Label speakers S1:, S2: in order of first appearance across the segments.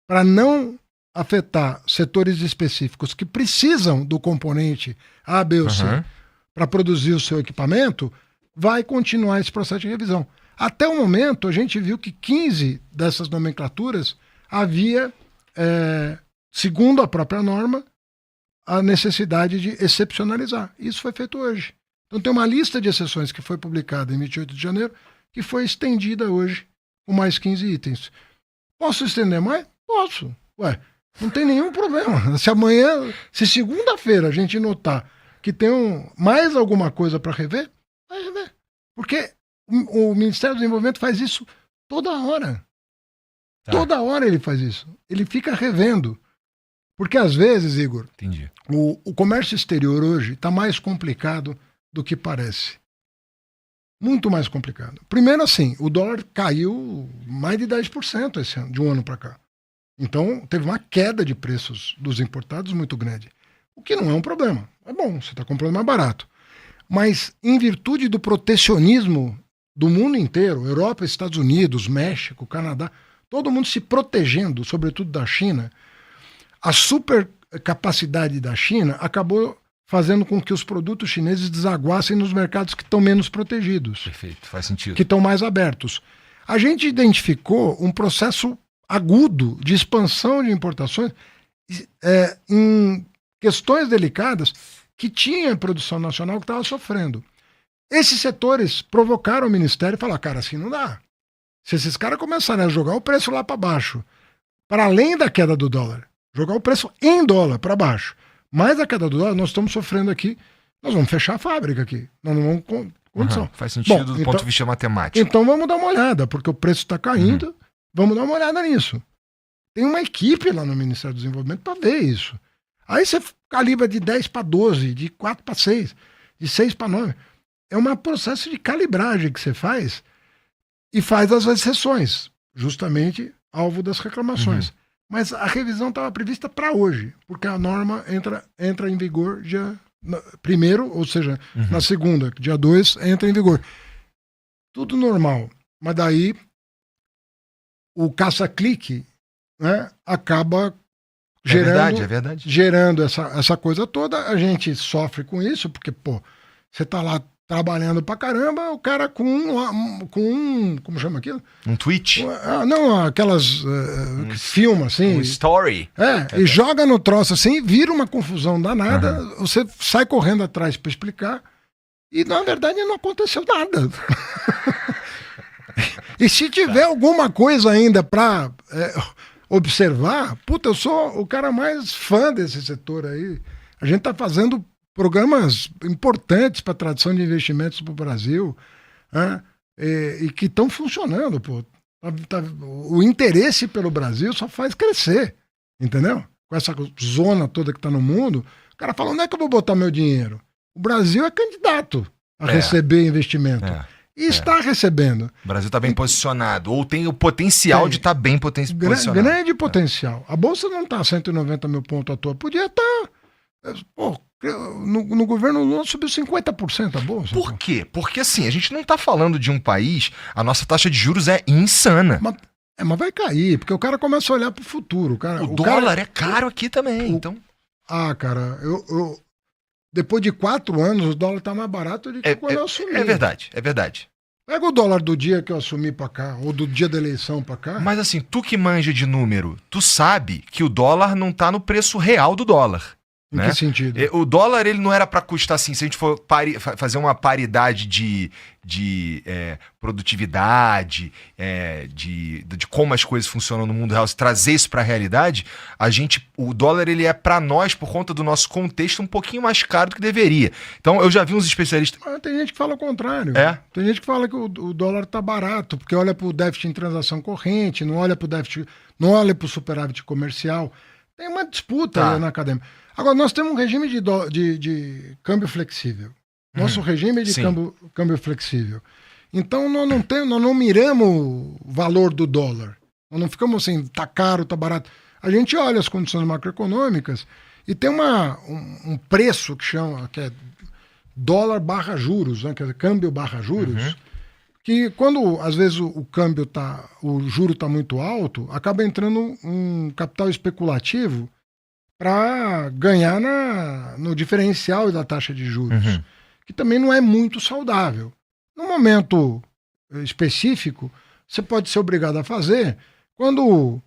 S1: para não afetar setores específicos que precisam do componente A, B ou C para produzir o seu equipamento, vai continuar esse processo de revisão. Até o momento, a gente viu que 15 dessas nomenclaturas havia, segundo a própria norma, a necessidade de excepcionalizar. Isso foi feito hoje. Então tem uma lista de exceções que foi publicada em 28 de janeiro, que foi estendida hoje com mais 15 itens. Posso estender mais? Posso. Ué, não tem nenhum problema. Se segunda-feira a gente notar que tem mais alguma coisa para rever, vai rever. Porque o Ministério do Desenvolvimento faz isso toda hora. Tá. Toda hora ele faz isso. Ele fica revendo. Porque às vezes, Igor,
S2: entendi,
S1: o comércio exterior hoje está mais complicado do que parece. Muito mais complicado. Primeiro assim, o dólar caiu mais de 10% esse ano, de um ano para cá. Então teve uma queda de preços dos importados muito grande. O que não é um problema. É bom, você está comprando mais barato. Mas em virtude do protecionismo do mundo inteiro, Europa, Estados Unidos, México, Canadá, todo mundo se protegendo, sobretudo da China, a super capacidade da China acabou fazendo com que os produtos chineses desaguassem nos mercados que estão menos protegidos.
S2: Perfeito, faz sentido.
S1: Que estão mais abertos. A gente identificou um processo agudo de expansão de importações em questões delicadas que tinha produção nacional que estava sofrendo. Esses setores provocaram o Ministério e falaram, cara, assim não dá. Se esses caras começarem a jogar o preço lá para baixo, para além da queda do dólar, jogar o preço em dólar para baixo, mais a queda do dólar, nós estamos sofrendo aqui, nós vamos fechar a fábrica aqui. Nós não vamos condição.
S2: Faz sentido do ponto de vista matemático.
S1: Então vamos dar uma olhada, porque o preço está caindo, vamos dar uma olhada nisso. Tem uma equipe lá no Ministério do Desenvolvimento para ver isso. Aí você calibra de 10 para 12, de 4 para 6, de 6 para 9. É um processo de calibragem que você faz e faz as exceções, justamente alvo das reclamações. Mas a revisão estava prevista para hoje, porque a norma entra em vigor dia 1º, ou seja, na segunda, dia 2, entra em vigor. Tudo normal, mas daí o caça-clique, né, acaba gerando essa coisa toda. A gente sofre com isso, porque, você tá lá trabalhando pra caramba, o cara com como chama aquilo?
S2: Um tweet?
S1: Não, aquelas que filma assim.
S2: Um story.
S1: E joga no troço assim, vira uma confusão danada, você sai correndo atrás pra explicar, e na verdade não aconteceu nada. E se tiver alguma coisa ainda pra observar, eu sou o cara mais fã desse setor aí. A gente tá fazendo programas importantes para a tradução de investimentos para o Brasil, e que estão funcionando. O interesse pelo Brasil só faz crescer, entendeu? Com essa zona toda que está no mundo, o cara fala, onde é que eu vou botar meu dinheiro? O Brasil é candidato a receber investimento. E está recebendo.
S2: O Brasil está bem posicionado, ou tem o potencial de estar bem posicionado.
S1: Grande potencial. A Bolsa não está a 190 mil pontos à toa. Podia estar... No governo Lula subiu 50% a Bolsa.
S2: Por quê? Porque assim, a gente não está falando de um país, a nossa taxa de juros é insana.
S1: Mas vai cair, porque o cara começa a olhar para o futuro.
S2: O dólar é caro aqui também, então...
S1: cara, depois de 4 anos, o dólar tá mais barato do que quando eu assumi.
S2: É verdade.
S1: Pega o dólar do dia que eu assumi pra cá, ou do dia da eleição pra cá.
S2: Mas assim, tu que manja de número, tu sabe que o dólar não tá no preço real do dólar.
S1: Em que sentido?
S2: O dólar, ele não era para custar assim, se a gente for fazer uma paridade de produtividade, de como as coisas funcionam no mundo real, se trazer isso para a realidade, o dólar, ele é para nós, por conta do nosso contexto, um pouquinho mais caro do que deveria. Então, eu já vi uns especialistas...
S1: Mas tem gente que fala o contrário. Tem gente que fala que o dólar tá barato, porque olha para o déficit em transação corrente, não olha para o déficit, não olha para o superávit comercial. Tem uma disputa aí na academia. Agora, nós temos um regime de câmbio flexível. Nosso regime é de câmbio flexível. Então, nós não miramos o valor do dólar. Nós não ficamos assim, tá caro, tá barato. A gente olha as condições macroeconômicas e tem um preço que é dólar barra juros, né? Quer dizer, câmbio barra juros, que quando, às vezes, o câmbio o juro está muito alto, acaba entrando um capital especulativo para ganhar no diferencial da taxa de juros, que também não é muito saudável. No momento específico, você pode ser obrigado a fazer quando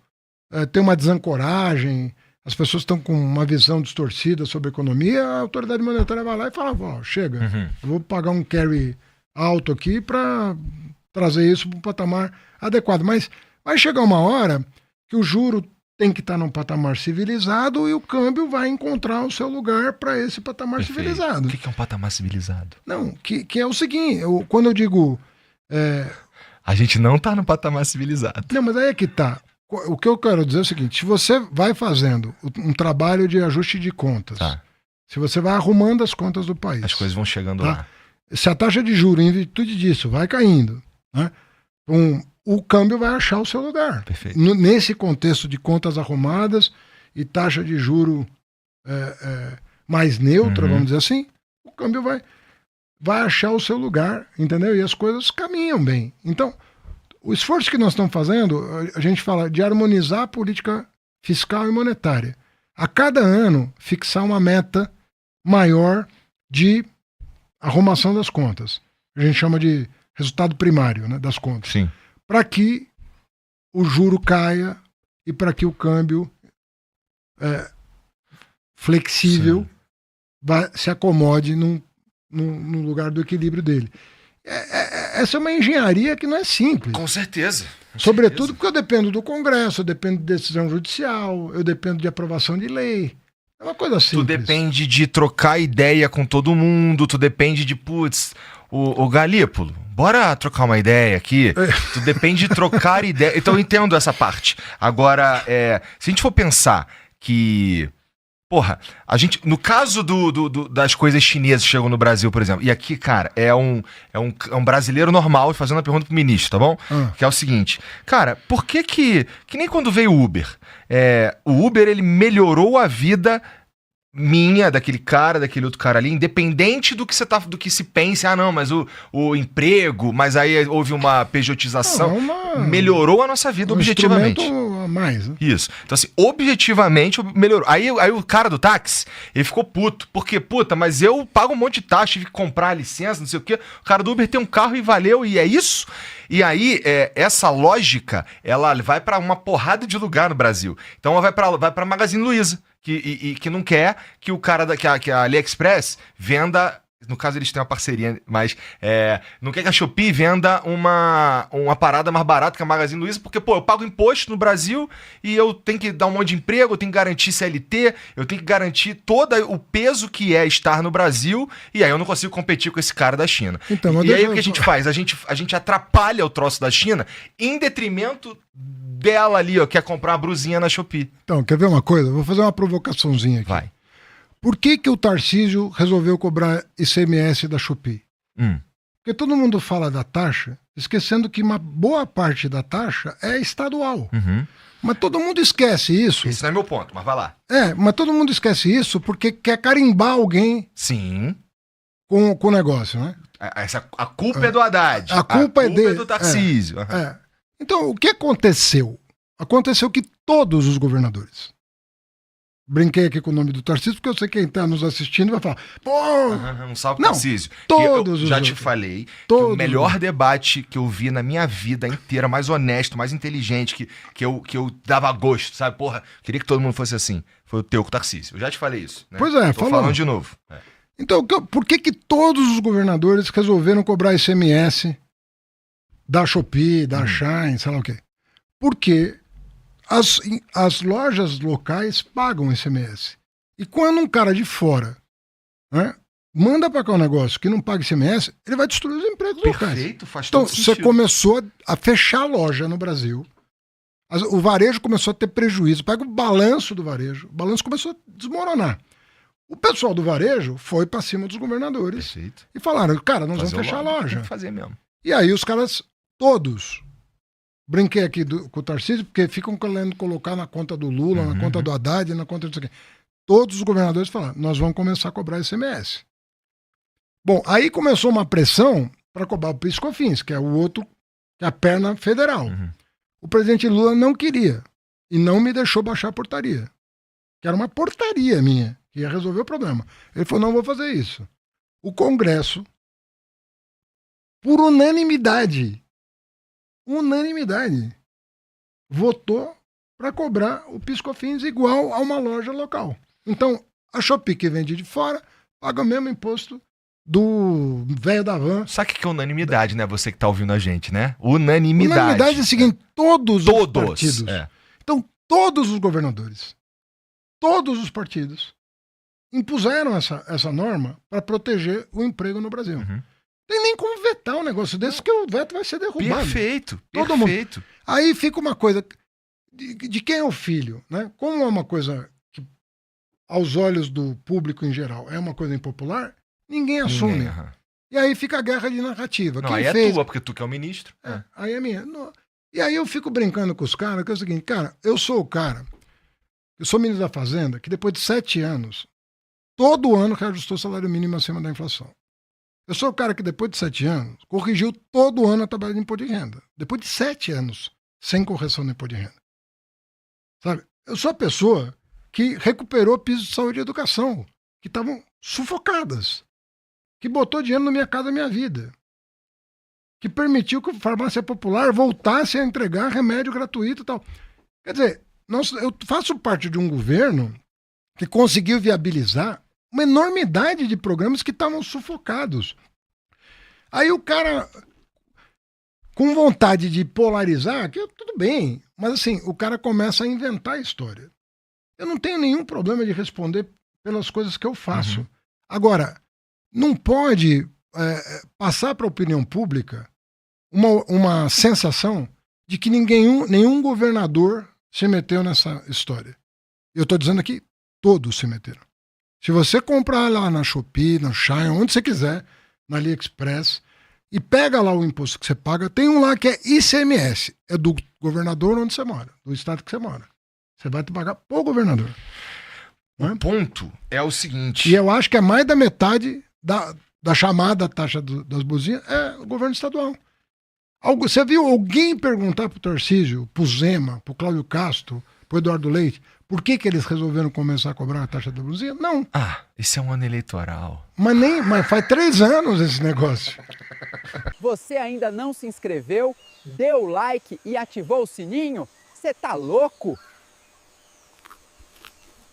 S1: tem uma desancoragem, as pessoas estão com uma visão distorcida sobre a economia, a autoridade monetária vai lá e fala, chega, eu vou pagar um carry alto aqui para trazer isso para um patamar adequado. Mas vai chegar uma hora que o juro tem que estar num patamar civilizado e o câmbio vai encontrar o seu lugar para esse patamar civilizado.
S2: O que é um patamar civilizado?
S1: Não, que é o seguinte, quando eu digo...
S2: A gente não está no patamar civilizado.
S1: Não, mas aí é que tá. O que eu quero dizer é o seguinte, se você vai fazendo um trabalho de ajuste de contas, se você vai arrumando as contas do país...
S2: As coisas vão chegando lá.
S1: Se a taxa de juros, em virtude disso, vai caindo, né, o câmbio vai achar o seu lugar.
S2: Perfeito.
S1: Nesse contexto de contas arrumadas e taxa de juro mais neutra, vamos dizer assim, o câmbio vai achar o seu lugar, entendeu? E as coisas caminham bem. Então, o esforço que nós estamos fazendo, a gente fala de harmonizar a política fiscal e monetária. A cada ano, fixar uma meta maior de arrumação das contas. A gente chama de resultado primário, né, das contas.
S2: Sim.
S1: Para que o juro caia e para que o câmbio flexível se acomode no lugar do equilíbrio dele. Essa é uma engenharia que não é simples.
S2: Com certeza.
S1: Sobretudo porque eu dependo do Congresso, eu dependo de decisão judicial, eu dependo de aprovação de lei. É uma coisa simples.
S2: Tu depende de trocar ideia com todo mundo, tu depende de, o Galípolo, bora trocar uma ideia aqui. Tu depende de trocar ideia. Então eu entendo essa parte. Agora, se a gente for pensar que... Porra, a gente, no caso das coisas chinesas que chegam no Brasil, por exemplo, e aqui, cara, é um brasileiro normal fazendo a pergunta pro ministro, tá bom? Que é o seguinte, cara, por que nem quando veio o Uber, o Uber, ele melhorou a vida minha, daquele outro cara ali, independente do que se pense, não, mas o emprego, mas aí houve uma pejotização, melhorou a nossa vida objetivamente.
S1: A mais, né?
S2: Isso. Então assim, objetivamente melhorou. Aí o cara do táxi, ele ficou puto, porque, mas eu pago um monte de taxa, tive que comprar a licença, não sei o quê, o cara do Uber tem um carro e valeu, e é isso? E aí, essa lógica, ela vai para uma porrada de lugar no Brasil. Então ela vai para Magazine Luiza, que não quer que o cara que a AliExpress venda, no caso eles têm uma parceria, mas não quer que a Shopee venda uma parada mais barata que a Magazine Luiza, porque, eu pago imposto no Brasil e eu tenho que dar um monte de emprego, eu tenho que garantir CLT, eu tenho que garantir todo o peso que é estar no Brasil, e aí eu não consigo competir com esse cara da China. Então, e aí o que a gente faz? A gente atrapalha o troço da China em detrimento dela ali, quer comprar uma brusinha na Shopee.
S1: Então, quer ver uma coisa? Vou fazer uma provocaçãozinha aqui.
S2: Vai.
S1: Por que o Tarcísio resolveu cobrar ICMS da Shopee? Porque todo mundo fala da taxa, esquecendo que uma boa parte da taxa é estadual. Mas todo mundo esquece isso.
S2: Esse não é meu ponto, mas vai lá.
S1: Mas todo mundo esquece isso porque quer carimbar alguém.
S2: Sim.
S1: Com o negócio, né?
S2: A culpa é do Haddad.
S1: A culpa é dele.
S2: Do Tarcísio.
S1: Então, o que aconteceu? Aconteceu que todos os governadores... Brinquei aqui com o nome do Tarcísio, porque eu sei que quem está nos assistindo vai falar,
S2: um salve pro Tarcísio.
S1: Todos
S2: eu já te falei que o melhor debate que eu vi na minha vida inteira, mais honesto, mais inteligente, que eu dava gosto, sabe? Queria que todo mundo fosse assim. Foi o teu com o Tarcísio. Eu já te falei isso. Né?
S1: Pois
S2: Tô falando de novo.
S1: Então, por que todos os governadores resolveram cobrar ICMS da Shopee, da Shine, sei lá o quê? Porque as lojas locais pagam ICMS. E quando um cara de fora, né, manda para cá um negócio que não paga ICMS, ele vai destruir os empregos locais.
S2: Perfeito, faz todo sentido.
S1: Então, você começou a fechar a loja no Brasil. O varejo começou a ter prejuízo. Pega o balanço do varejo. O balanço começou a desmoronar. O pessoal do varejo foi para cima dos governadores.
S2: Perfeito.
S1: E falaram, cara, nós vamos fechar a loja.
S2: Tem que fazer mesmo.
S1: E aí os caras, todos... Brinquei aqui com o Tarcísio, porque ficam querendo colocar na conta do Lula, na conta do Haddad, na conta do... Todos os governadores falaram, nós vamos começar a cobrar ICMS. Bom, aí começou uma pressão para cobrar o PIS/COFINS, que é o outro, que é a perna federal.
S2: Uhum.
S1: O presidente Lula não queria e não me deixou baixar a portaria, que era uma portaria minha, que ia resolver o problema. Ele falou, não vou fazer isso. O Congresso, por unanimidade, votou para cobrar o PIS/COFINS igual a uma loja local. Então, a Shopee que vende de fora paga o mesmo imposto do velho da van.
S2: Sabe o que é unanimidade, né? Você que tá ouvindo a gente, né? Unanimidade.
S1: Unanimidade é o seguinte, todos os partidos.
S2: É.
S1: Então, todos os governadores, todos os partidos impuseram essa norma para proteger o emprego no Brasil.
S2: Uhum.
S1: Tem nem como vetar um negócio desse, que o veto vai ser derrubado.
S2: Perfeito,
S1: Todo
S2: perfeito.
S1: mundo. Aí fica uma coisa, de quem é o filho, né? Como é uma coisa que, aos olhos do público em geral, é uma coisa impopular, ninguém assume.
S2: Aham.
S1: E aí fica a guerra de narrativa.
S2: Não,
S1: Quem
S2: aí
S1: fez...
S2: é tua, porque tu que é o ministro.
S1: Aí é minha. E aí eu fico brincando com os caras, que é o seguinte, cara, eu sou o cara, eu sou ministro da Fazenda, que depois de 7 anos, todo ano reajustou o salário mínimo acima da inflação. Eu sou o cara que depois de 7 anos, corrigiu todo ano a tabela de imposto de renda. Depois de 7 anos, sem correção do imposto de renda. Sabe? Eu sou a pessoa que recuperou piso de saúde e educação, que estavam sufocadas, que botou dinheiro na Minha Casa Minha Vida, que permitiu que a farmácia popular voltasse a entregar remédio gratuito e tal. Quer dizer, eu faço parte de um governo que conseguiu viabilizar uma enormidade de programas que estavam sufocados. Aí o cara, com vontade de polarizar, que tudo bem, mas assim, o cara começa a inventar a história. Eu não tenho nenhum problema de responder pelas coisas que eu faço.
S2: Uhum.
S1: Agora, não pode passar para a opinião pública uma sensação de que nenhum governador se meteu nessa história. Eu estou dizendo aqui, todos se meteram. Se você comprar lá na Shopee, na Shein, onde você quiser, na AliExpress, e pega lá o imposto que você paga, tem um lá que é ICMS, é do governador onde você mora, do estado que você mora. Você vai te pagar pro governador.
S2: O ponto é o seguinte...
S1: E eu acho que é mais da metade da chamada taxa das buzinas é o governo estadual. Você viu alguém perguntar pro Tarcísio, pro Zema, pro Cláudio Castro, pro Eduardo Leite, por que eles resolveram começar a cobrar a taxa da buzina? Não.
S2: Esse é um ano eleitoral.
S1: Mas faz 3 anos esse negócio.
S3: Você ainda não se inscreveu, deu like e ativou o sininho? Você tá louco?